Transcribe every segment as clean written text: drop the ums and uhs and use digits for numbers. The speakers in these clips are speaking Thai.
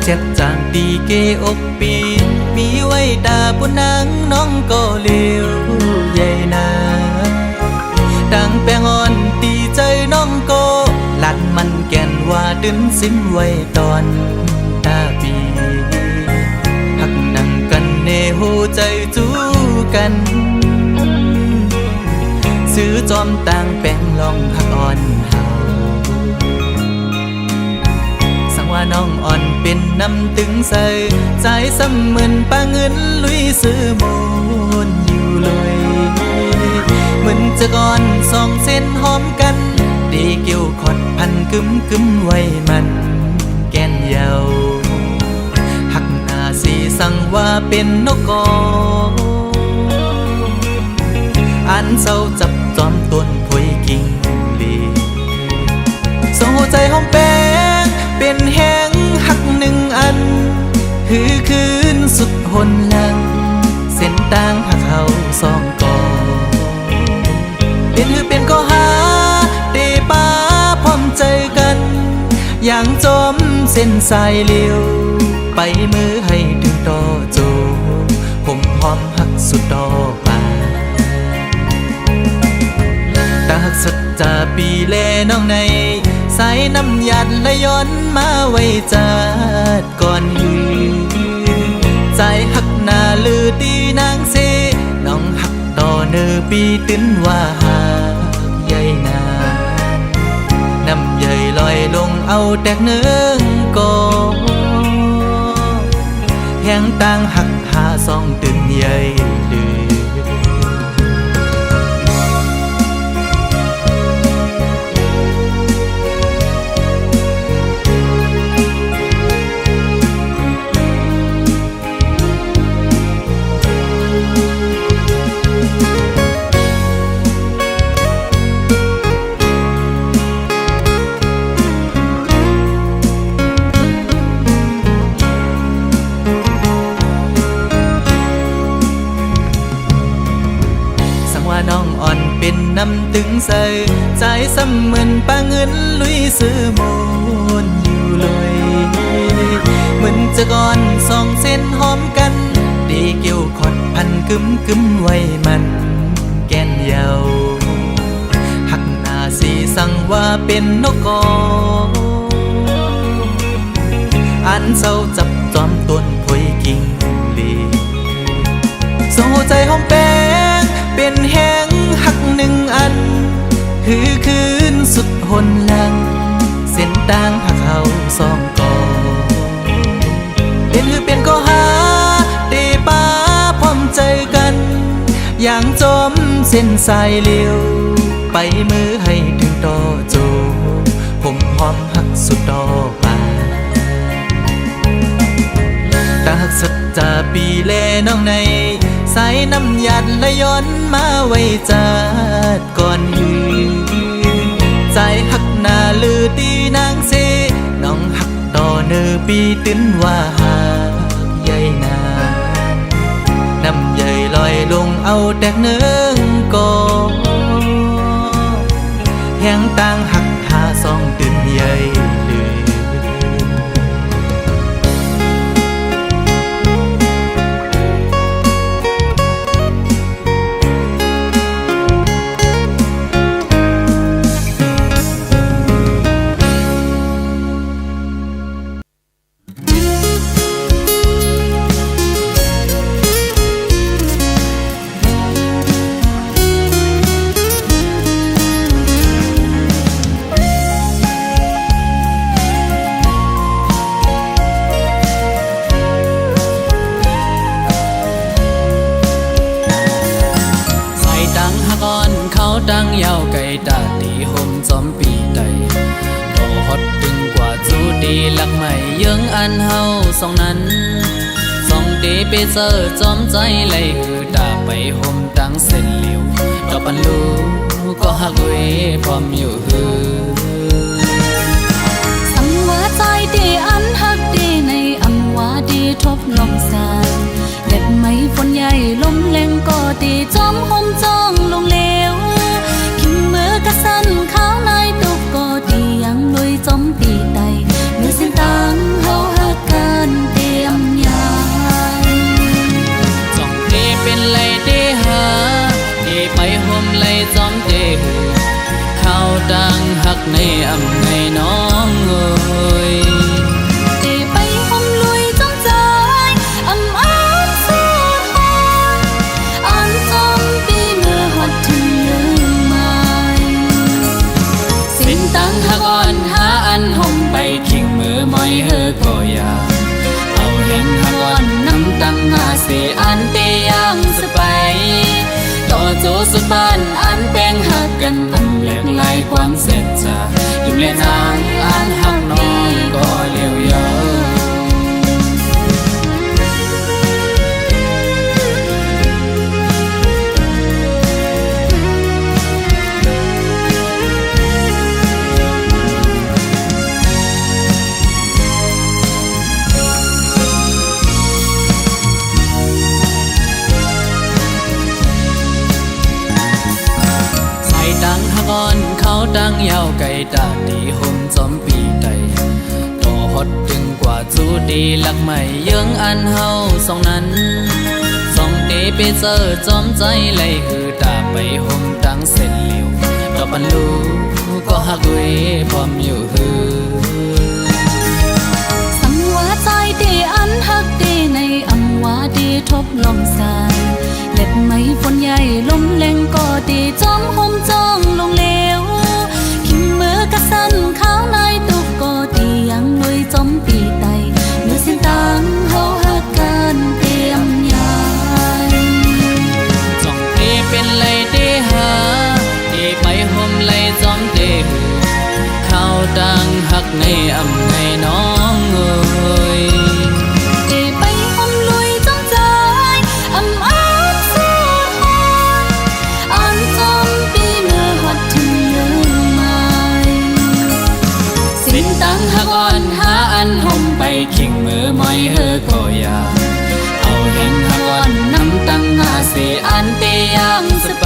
เจ็บจางตีเกอกปีมีไว้ตาปุนังน้องก็เลี้ยวใหญ่นาดังแป้งอ่อนตีใจน้องก็หลัดมันแก่นว่าดึนสิ้นไว้ตอนตาปีหักนั่งกันเนหูใจจูกันซื้อจอมต่างแป้งลองหักอ่อนเฮาสังว่าน้องอ่อนเป็นน้ำตึงใส่ใจซ้ำเหมือนปลาเงินลุยซื้อมูลอยู่เลยเหมือนจะก่อนสองเส้นหอมกันดีเกี่ยวขอดพันกึมไว้มันแก่นเยาหักหน้าสีสั่งว่าเป็นนกกออันเศร้าจับจอมต้นพวยกิ่งลีส่งหัวใจหอมแป้งเป็นแห้งหักหนึ่งอันคือคืนสุดหนหลังเส้นต่างหักเขาสองกอเป็นก็หาเตป้าพร้อมใจกันอย่างจมเส้นสายเลี้ยวไปมือให้ถึงต่อโจผมหอมหักสุดต่อป่าตาหักสุดจะปีแลน้องในสายน้ำหยัดและย้อนมาไว้จัดก่อนหือใจหักหน้าลือตีนางเสน้องหักต่อเนอปีตื้นว่าหากใหญ่นาน้ำใหญ่ลอยลงเอาแตกเนื้อก็แห้งต่างหักหาสองตื่นใหญ่ดื้อน้องอ่อนเป็นน้ำตึงใส่ใจซ้ำเหมือนปลาเงินลุยซื้อมูลอยู่เลยเหมือนจะก่อนสองเส้นหอมกันดีเกี่ยวขอดพันกึมไว้มันแก่นเยาหักหน้าสีสั่งว่าเป็นนกกออันเศร้าจับจอมต้นพวยกิ่งลีส่งหัวใจหอมแป้งเป็นแห้งหักหนึ่งอันคือคืนสุดหนหลังเส้นต่างหักเขาสองกอเป็นก็หาเตป้าพร้อมใจกันอย่างจมเส้นสายเลี้ยวไปมือให้ถึงต่อโจผมหอมหักสุดต่อป่าตาหักสัจจาปีแลน้องในสายน้ำหยัดและย้อนมาไว้จัดก่อนหือใจหักหน้าลือตีนางเสน้องหักต่อเนอปีตื้นว่าหากใหญ่นาน้ำใหญ่ลอยลงเอาแตกเนื้อก็แห้งต่างหักหาสองตื่นใหญ่ตั้งยาวไกลตาตีห่มจอมปีไตก็ฮอดถึงกว่าจูดีหลักใหม่ยังอันเฮาสองนั้นสองตีไปเจอจอมใจไหลคือตาไปห่มตั้งเส้นเหลียวดอกปันลูก็หักเวพร้อมอยู่ฮือสังว่าใจดีอันหักดีในอันว่าดีทบลมสานเด็ดไม่ฝนใหญ่ลมแรงก็ดีจอมห่มจ้องลงเลวกระสันข้าวในตุกก็ดียังลุยจมปีไตเมื่อเส้นต่างเฮาหักกัน หาเสอันเตยังสไปต่อโจสุดบ้านอันแป้งหักกันอันแหลกลายความเสร็จจะยิ้มและนางอันหักน้องก็เลี้ยวยาวก่อนเขาดังยาวไกลตาดีห่มจอมปีไตต่อฮอดถึงกว่าจูดีหลักใหม่เยื้องอันเฮาสองนั้นสองเตไปเจอจอมใจไหลหือตาไปห่มดังเส้นเหลวต่อปันลูก็หักเวพร้อมอยู่หือสังว่าใจเดอันหักเดในอำว่าเดทบลมสายเล็บไม้ฝนใหญ่ลมแรงก็ดีจอมห่มจ้องลงเลวขิมมือกระสันข้าวในตุกก็ดียังลุยจอมปีไตเมื่อสิ้นตังเฮาหักกันเตรียมยายจ้องเตเป็นไรเตหาเตไปห่มไรจอมเตข้าวดังหักในอำในน้องเอ้ยหักอ่อนหาอันห่มไปขิงมือมอยเฮอก็อยาเอาแห่งหักอ่อนน้ำตั้งหาเสอันเตยังสไป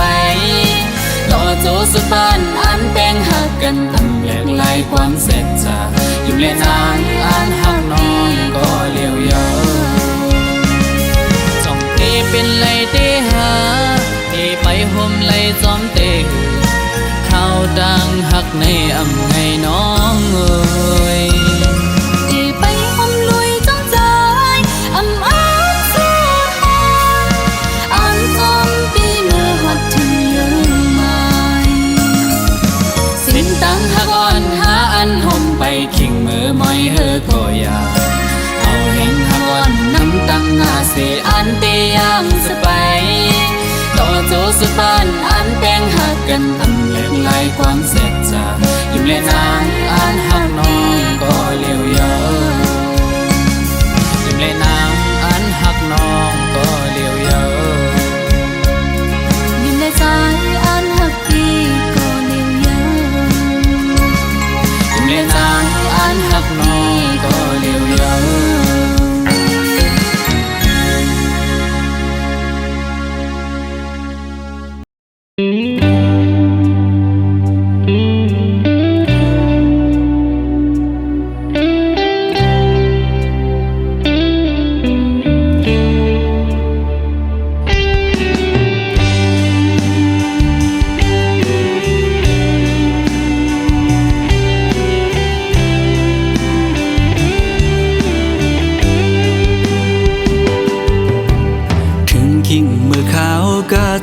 ต่อโจสุดบ้านอันแป้งหักกันอันแหลกลายความเสร็จจะยิ้มและนางอันหักน้องก็เลี้ยวยาวจ้องเตเป็นไรเตหาเตไปห่มไรจอมเตข้าวดังหักในอำไงน้องเอ้ยที่ไปห่มลุยจ้องใจอำอ้างเสียหายอันจอมปีเมื่อหัดถึงยืนไม้สิ้นตังหักอ่อนหาอันห่มไปขิงมือมอยเฮอก็อยาเอาแห่งหักอ่อนน้ำตั้งหาเสอันเตยังสไปต่อโจสุดบ้านอันแป้งหักกันอันแหลกลายความเสร็จจะยิ้มและนางอันหักน้องก็เลี้ยวยาวยิ้มและนางอันหักน้องก็เลี้ยวยาวยิ้มและใจอันหักพี่ก็เลี้ยวยาวยิ้มและนางอันหักน้องก็เลี้ยวยาว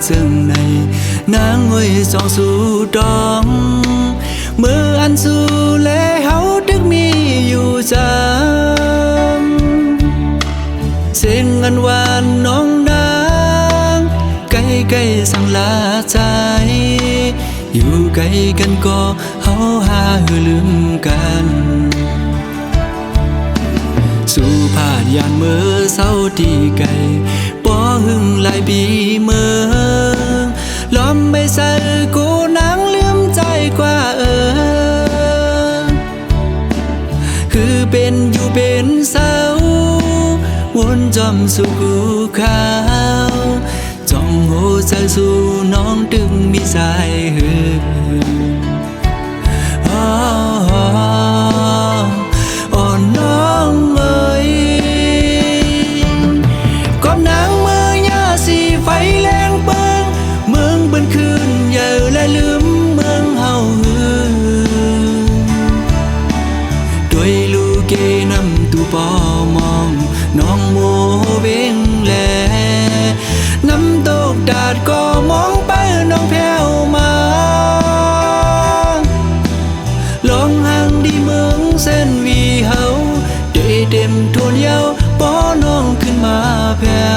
จึงในนางไว้สองสู่ดองเมื่ออันสู่และเฮาดึกมีอยู่จำเสียงอันหวานน้องนางใกล้ๆสั่งลาใจอยู่ไกลกันก็เฮาหาลืมกันสู่ผาดยานเมื่อเศร้าที่ไกลป้อหึงหลายปีเมื่อล้อมไม่ใส่กูนางลืมใจกว่าคือเป็นอยู่เป็นเศร้าวนจอมสู่กูขาวจ้องโหใจสู่น้องดึงมีสายหือ่อนน้องเอ้ยก้มนางเมื่อยาสีไฟแรงเปิงเมืองบนคืนเยอะและลืมเมืองเฮาด้วยลูกเกนำตูปอมองน้องโมเบงแลน้ำตกดาดก็มองไปน้องแผ่วมาลองห่างดีเมืองเส้นวีเฮาด้วยเต็มทวนเยาป้อน้องขึ้นมาแผ่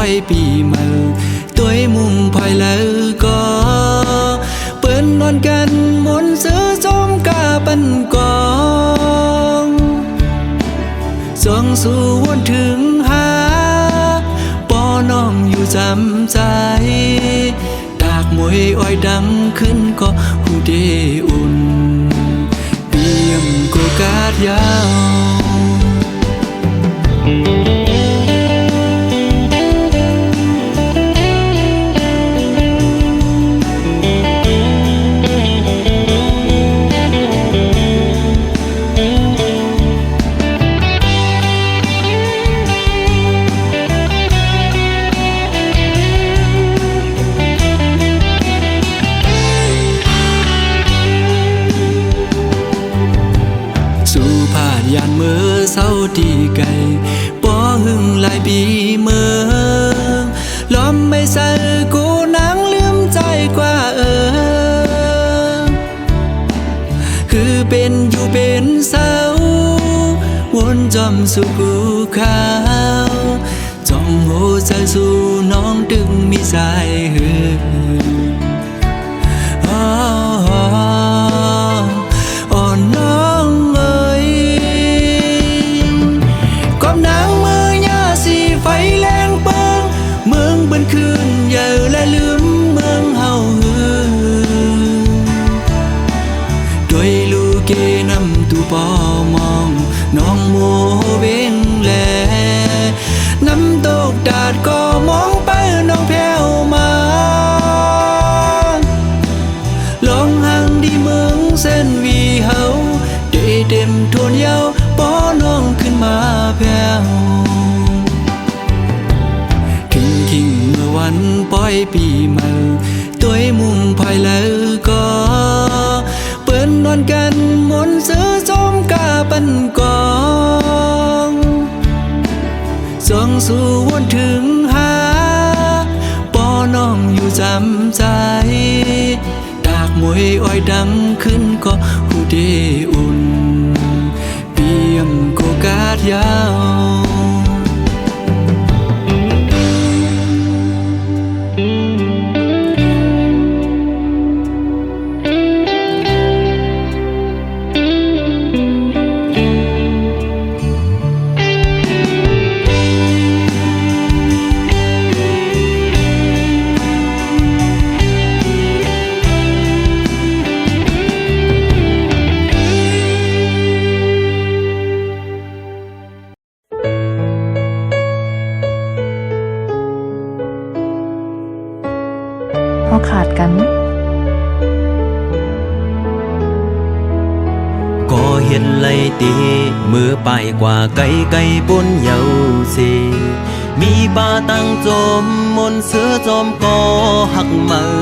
อยปีมือตัวมุงพอยแล้วก็เปิ้นนอนกันมนซื้อจมกาปันกองสองสู่วนถึงหาปอน้องอยู่จำใจดากมวยอ้อยดังขึ้นก็หูเดอุ่นเปียมโกกาดยาวยานเมื่อเศร้าตีไก่ป้อหึงหลายปีเมื่อล้อมไม่ใส่กูนังลืมใจกว่าคือเป็นอยู่เป็นเศร้าวนจอมสู่กูขาวจ้องหัวใจสู่น้องดึงมีสายหือ่อนน้องไฟแรงเปิงเมืองบันคืนอย่าและลืมเมืองเฮาโดยลูกเกนำตูปอมองน้องโมเวงแลน้ำตกดาดก็มองไปน้องแผ่วมาลองห่างดีเมืองเส้นวีเฮาได้เต็มทวนเยาปอน้องขึ้นมาแผ่วเมื่อวันปล่อยปีเมื่อตัวมุงพอยแล้วก็เปิ้นนอนกันมนซื้อจมกาปันกองสองสู่วนถึงหาปอน้องอยู่จำใจดากมวยอ้อยดังขึ้นก็หูเดอุ่นเปียมโกกาดยาวขาดกันก็เห็นไลตีมือไปกว่าไกลไกลบนเยาสีมีบาตั้งจมมนเสือจอมก็หักมือ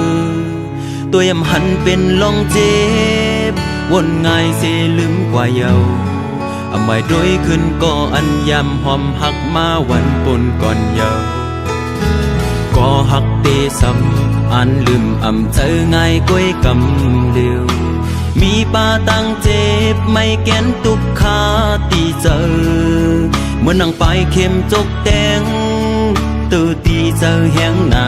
ตัวยำหันเป็นลองเจ็บวนง่ายเสลืมกว่าเยาอำไม่โดยขึ้นก็อันยำหอมหักมาวันปนก่อนเยาก็หักเตซ้ำอันลืมอำเธอง่ายก้อยกำเดียวมีปาตังเจ็บไม่แก้นตุกขาตีเจอเมื่อนั่งไปเข้มจกแดงตื่ตีเจอแห้งหน้า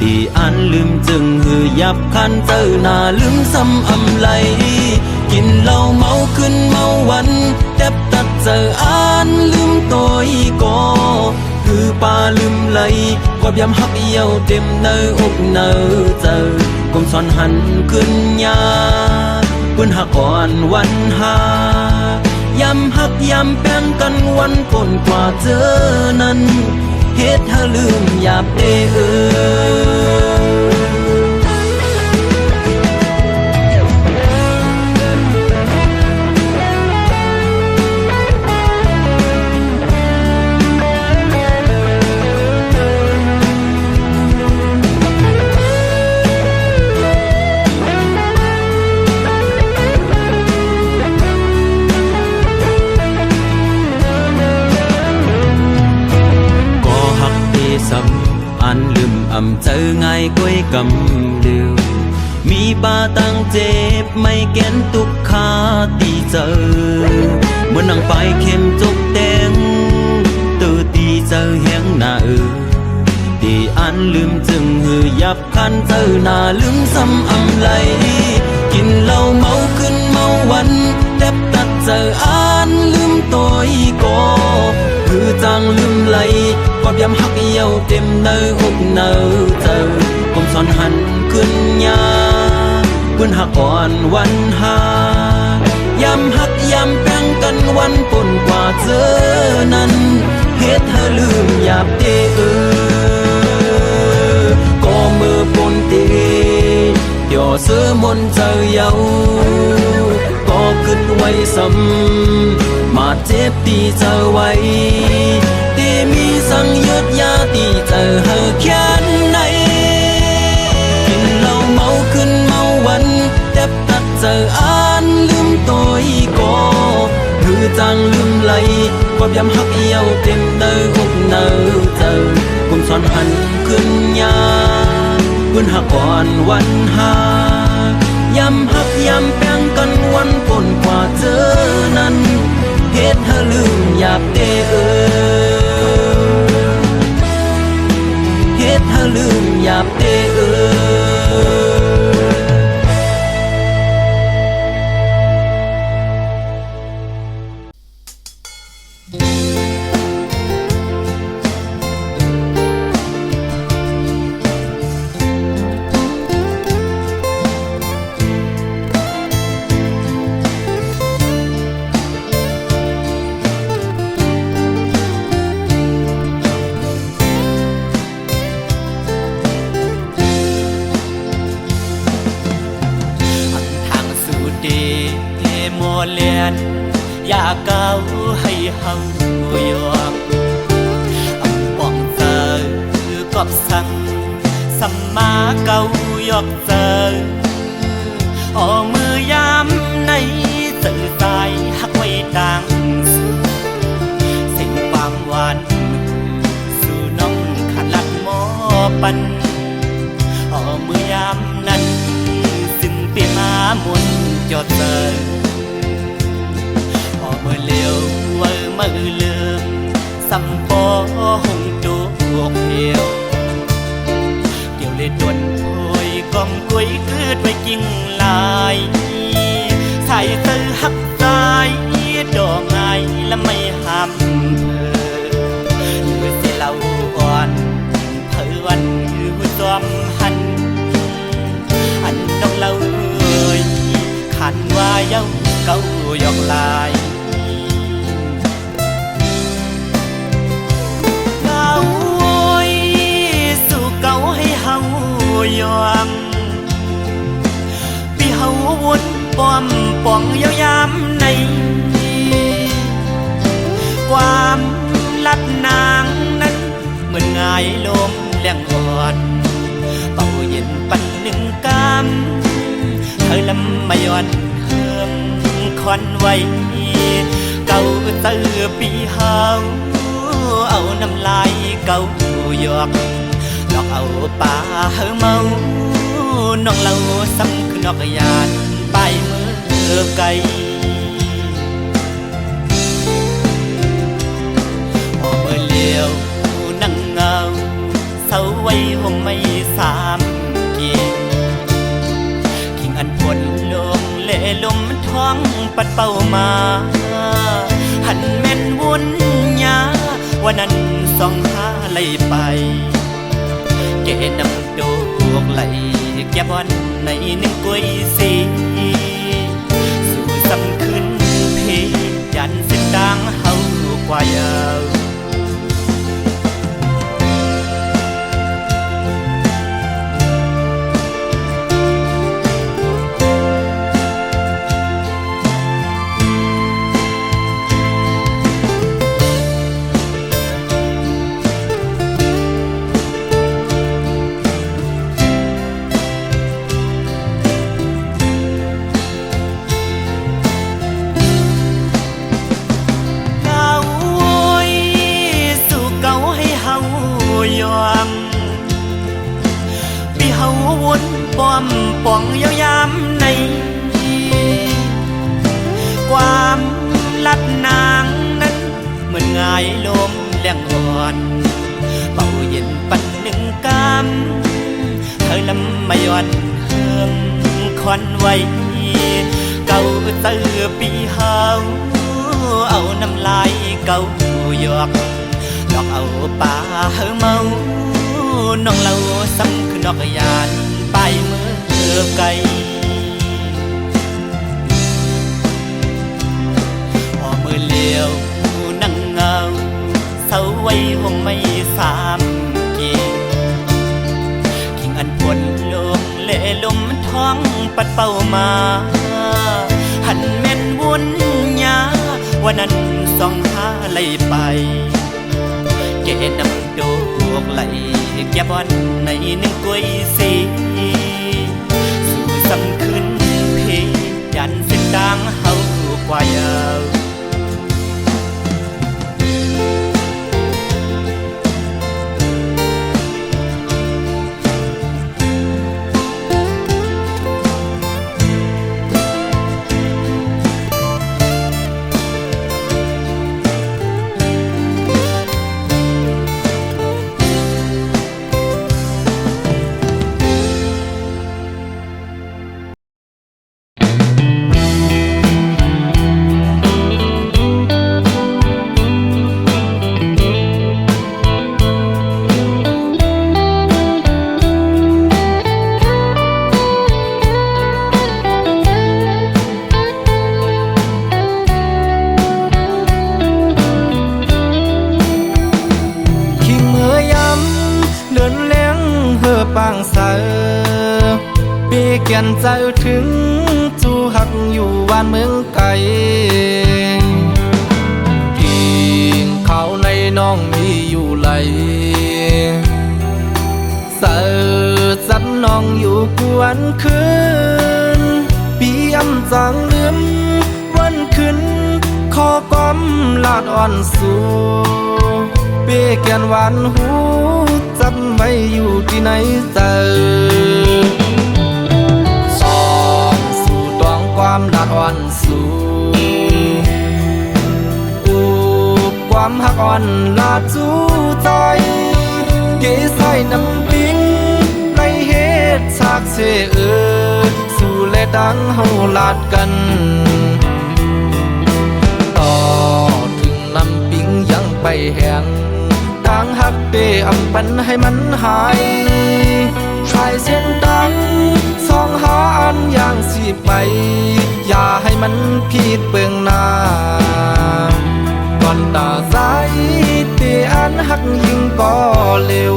ตีอันลืมจึงหือยับคันเจอหน้าลืมซ้ำอำไหลกินเหล้าเมาขึ้นเมาวันแทบตัดเจออันลืมตัวอีก็คือปาลืมไหลกว่าย้ำหักเยี่ยวเต็มเนื้ออกเนื้อเจอกลมซ้อนหันขึ้นยาเพื่อนหักก่อนวันหาย้ำหักย้ำแป้งกันวันปนกว่าเจอนั้นเฮ็ดให้ลืมหยาบเด้อันลืมอำเจอง่ายก้อยกำเดียวมีปาตังเจ็บไม่แก้นตุกขาตีเจอเมื่อนั่งไปเข้มจกแดงตื่ตีเจอแห้งหน้า ดีอันลืมจึงหือยับคันเธอหน้าลืมซ้ำอำไหลกินเหล้าเมาขึ้นเมาวันแทบตัดเจออันลืมตัวอีกอคือจังลืมไหลกอบยำหักเย้าเต็มเนื้ออกเนื้อเจอผมสอนหันขึ้นยาเพื่อนหักก่อนวันหายำหักยำแป้งกันวันปนกว่าเจอนั้นเฮ็ดเธอลืมหยาบเตก็มือปนเตเดี๋ยวเสือมนเจอเยาก็ขึ้นไว้ซ้ำมาเจ็บตีเจอไว้ตีมีสังยุดยาตีเจอเธอแค่ไหนกินเหล้าเมาขึ้นเมาวันแทบตัดเจออันลืมตัวอีกอคือจังลืมไหลกอบยำหักเย้าเต็มเนื้ออกเนื้อเจอผมสอนหันขึ้นยาเพื่อนหักก่อนวันหายำหักยำแป้งกันวันปนกว่าเจอนั้นเฮ็ดเธอลืมหยาบเตเฮ็ดเธอลืมหยาบเตเลียนอยากเก้าให้เฮายอมอำป้องเจอกอบสั่งสัมมาเก้ายอกเจออมือยามในสื่อสายหักไว้ต่างสิ่งความหวานสู่น้องขัดลัดหมอปันมือยามนั้นซึ่งเปียมามุนจอดเจอมือเลี้ยวมือลืมสัมปอหงจูกเหี่ยวเกี่ยวเลยดวนโอยกอมกุยคืดไว้กิ่งลายใส่ตื้อหักใจดอกไงและไม่ห้ามหรือสิเล่าอ่อนเพื่อนคือจอมหันอันน้องเล่าขันว่าเย้าเก้ายอกลายสู่เก่าให้เฮายอมพี่เฮาวนป้อมป่องยาวยามในความลัดนางนั้นเหมือนง่ายลมแรงอ่อนเป่าเย็นปันหนึ่งกำเธอลำมาย้อนเฮืองควันไว้เก่าเตือปีเฮาเอาน้ำลายเก่าหยอกหลอกเอาป่าเฮาเมาน้องเล่าซ้ำคือนอกยานไปมือไกลพอมือเลี้ยวนั่งเงาเศร้าไว้ห่มไม่สามเกียงขิงอันฝนลงเล่ลมท้องปัดเป่ามาหันแม่นวุ่นยาวันนั้นส่องหาไหลไปเกนำโดกไหลแก่บอนในหนึ่งกุยสีสู่ซ้ำขึ้นเพยันสิ้นดังเฮากว่ายาว ควันไว้เก่าเตือปีเฮาเอาน้ำลายเก่าหยอกดอกเอาป่าเฮาเมาน้องเราซ้ำคือนอกยานไปเมื่อไกลพอมือเลี้ยวนั่งเงาเศร้าไว้ห่มไม่สามกิ่งอันปนลมเล่ลมท้องปัดเป่ามาหันแม่นวุ่นยาวันนั้นส่องหาไหลไปเกน้ำโดกไหลแก่บอนในหนึ่งกล้วยสีสู่สำคืนเพยันเส้นดังเฮากว่ายาวปางเสอปีเกียนใจถึงจูหักอยู่บ้านเมืองไกลกิ่งเขาในน้องมีอยู่ไหลเสอจัดน้องอยู่กวนคืนปีอำจังลืมวันคืนขอก้อมลาดอ่อนสู่เปีเกียนหวานหูจำไว้อยู่ที่ไหนเจอสองสู่ตองความลาดอ่อนสู่อูบความหักอ่อนลาดจูใจเกยใส่น้ำปิงในเหตุฉากเสสู่เลดังเฮาลาดกันต่อถึงน้ำปิงยังไปแห้งทางหักเดอำปันให้มันหายชายเส้นตังสองหาอันอย่างสิไปอย่าให้มันผิดเปลืองหน้าก่อนตาสายเตอันหักยิ่งก็เร็ว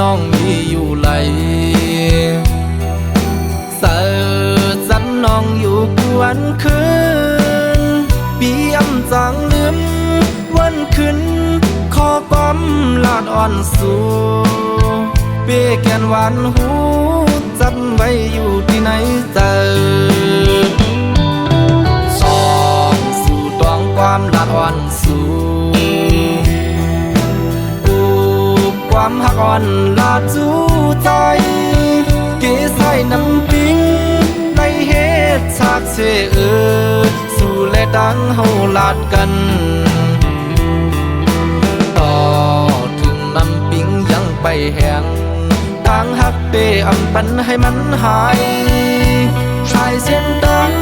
น้องมีอยู่ไหลเสิร์จันน้องอยู่กวนคืนปีอำจังลืมวันคืนขอก้อมลาดอ่อนสู่เปีแกนหวานหูจำไว้อยู่ที่ไหนเจอสองสู่ตองความลาดอ่อนสู่ความหักอ่อนลาดจูใจเกยใส่น้ำปิงในเหตุฉากเสสู่และดังเฮาลาดกันต่อถึงน้ำปิงยังไปแห้งทางหักเดอำปันให้มันหายชายเส้นดัง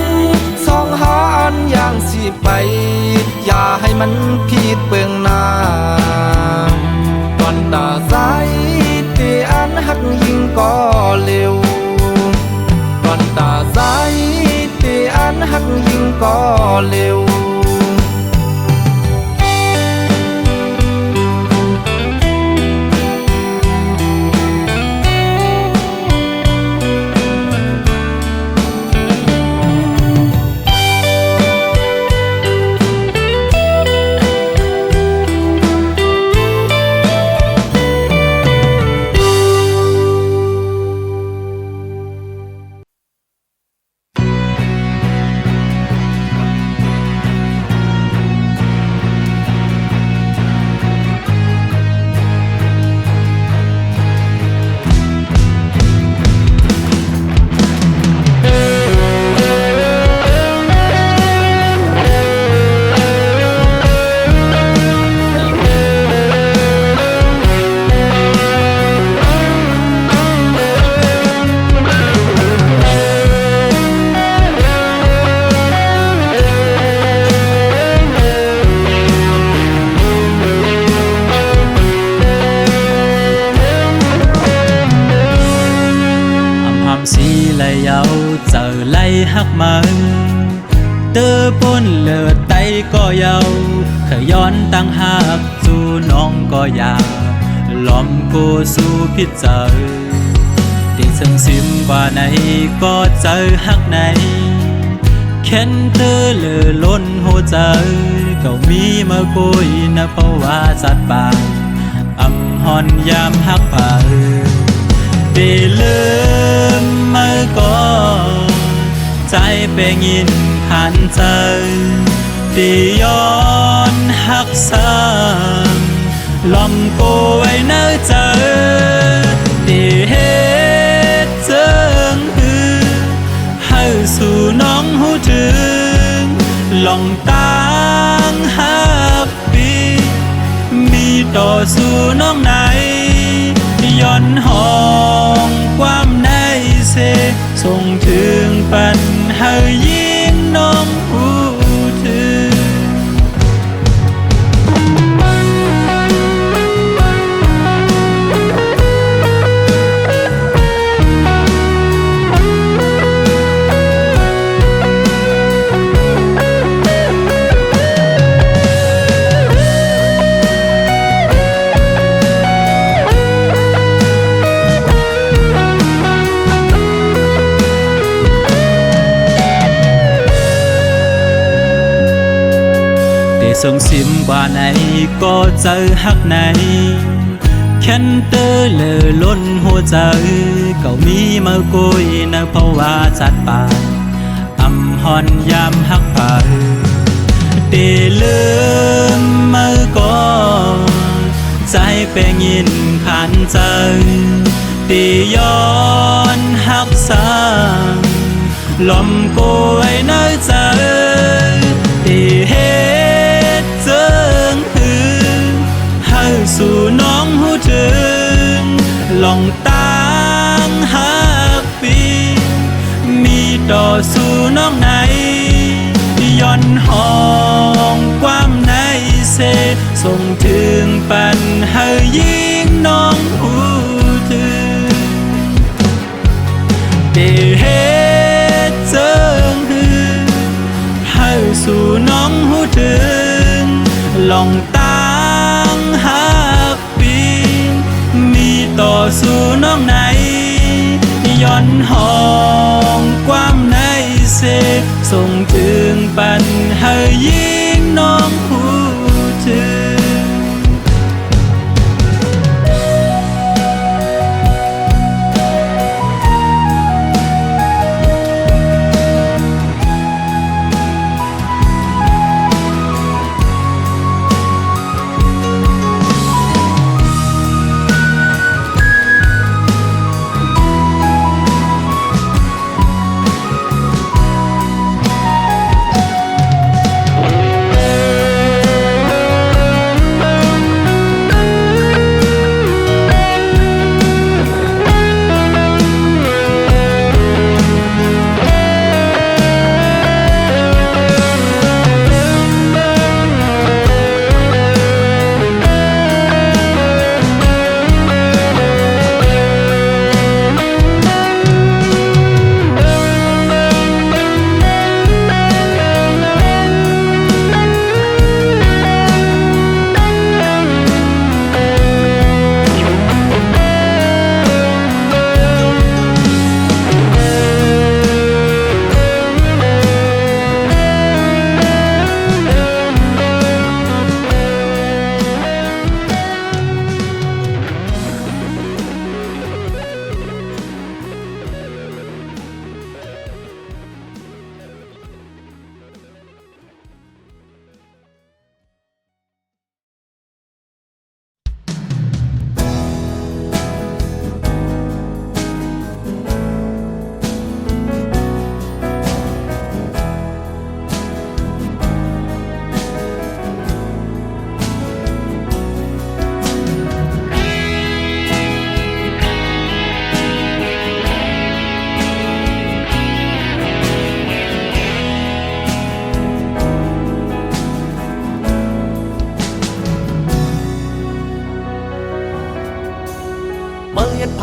สองหาอันอย่างสิไปอย่าให้มันผิดเปลืองหน้าก่อนตาสายเตอันหักยิ่งก็เร็วก่อนตาสายเตอันหักยิ่งก็เร็ว เ เยาเจอไล่หักมันเตอปนเลือดไตก็เยาเคยย้อนตั้งหักสู่น้องก็อยากล้อมกูสู่พิจเจอที่ซึ่งซิมว่าไหนก็เจอหักไหนเข็นเธอเลือล้นหัวใจก็มีมาคุยนะเพราะว่าสัตว์ป่าอำหอนยามหักผ่าได้ลืมเมื่อก่อนใจเป็นยินหันใจที่ย้อนหักซ้ำลมกูไว้เนื้อใจที่เฮ็ดเจิงให้สู่น้องหูถึงลองตั้งหักปีมีต่อสู่น้องไหนย้อนห้องความในเสส่งถึงปันให้ยิ่งน้องหูถึงส่งซิมว่าไหนก็เจอหักไหนแค่นเตอเลอล้นหัวใจก็มีมากุยนะเพราะว่าจัดป่าอำหอนยามหักผ่าได้ลืมเมื่อก่อนใจเป็นยินขันใจที่ย้อนหักซ้ำลมกูไว้เนื้อใจที่เฮ็ดเจิงให้สู่น้องหูถึงลองตั้งหักปีมีต่อสู่น้องไหนย้อนห้องความในเสส่งถึงปันให้ยิ่งน้องหูถึงได้เฮ็ดเจิงให้สู่น้องหูถึงลองตั้งหักปีมีต่อสู่น้องไหนย้อนห้องความในเสส่งถึงปันให้ยิ่งน้องหูถึง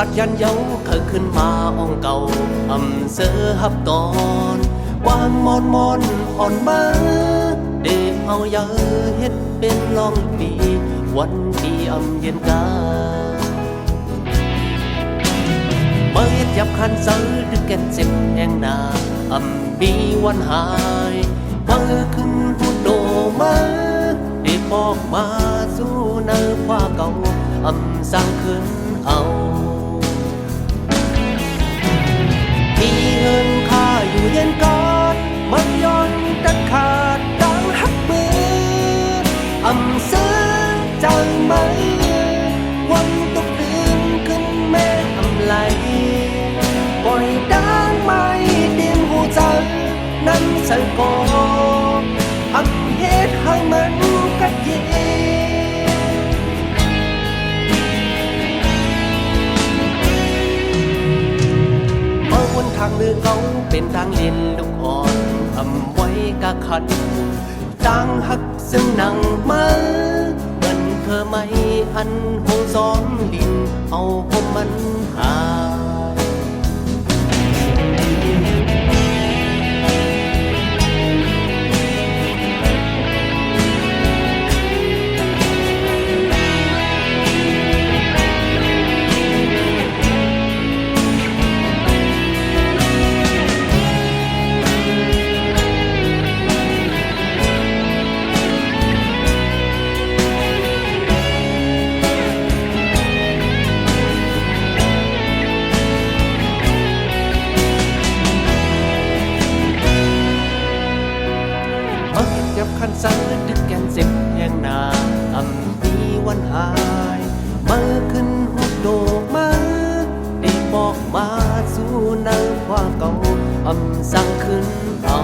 พัดยันเย้าเคยขึ้นมาองเก่าอำเสอฮับตอนวางมอนอ่อนมาเดเอายาเฮ็ดเป็นลองปีวันที่อำเย็นกาเมื่อยับคันเสือดึกแก่นเจ็บแห่งนาอำบีวันหายเมื่อขึ้นหูโดมาได้บอกมาสู้เนื้อฟ้าเก่าอำสร้างขึ้นเอาที่เงินค่าอยู่เย็นกอดมันย้อนตัดขาดดังหักมืออำเสือใจไหมวันตกตื่นขึ้นแม่อำไหลปล่อยดังไม่เดียมหูใจนั้นใส่กออำเหตุให้มันกัดเย็นทางมือเขาเป็นทางเล่นลูกอ่อนทำไว้กะขันต่างหักซึ่งนั่งมาเงินเธอไม่อันหงซ้อนดินเอาผมมันหาคันเสือดึกแก่นเจ็บแห่งนาอำมีวันหายเมื่อขึ้นหุบโดกมาได้บอกมาสู้เนื้อว่าเก่าอำสั่งขึ้นเอา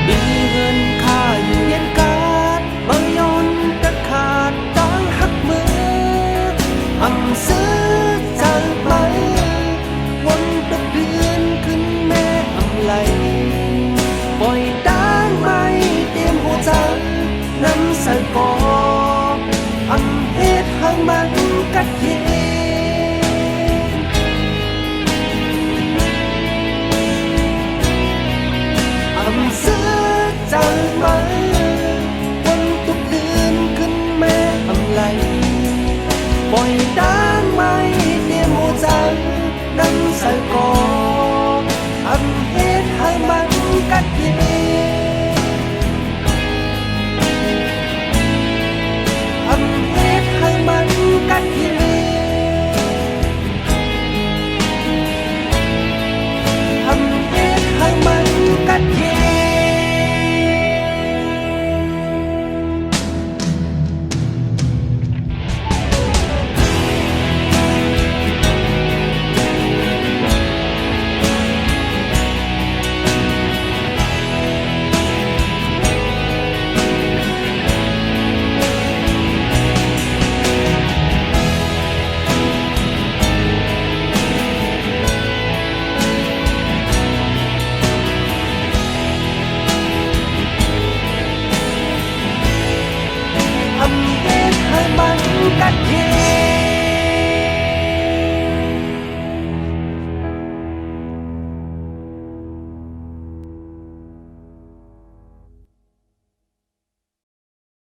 ดีเงินค่าอยู่เย็นกาดบางย้อนตัดขาดตั้งหักมืออำเสือใจไหมวันตกเดือนขึ้นแม่อำไหลปล่อยด้านไม่เตรียมหัวใจนั้นใส่กออำเหตุให้มันกัดเย็นอำเสือใจไหมวันตุกเดือนขึ้นแม่อำไหลปล่อยด้าน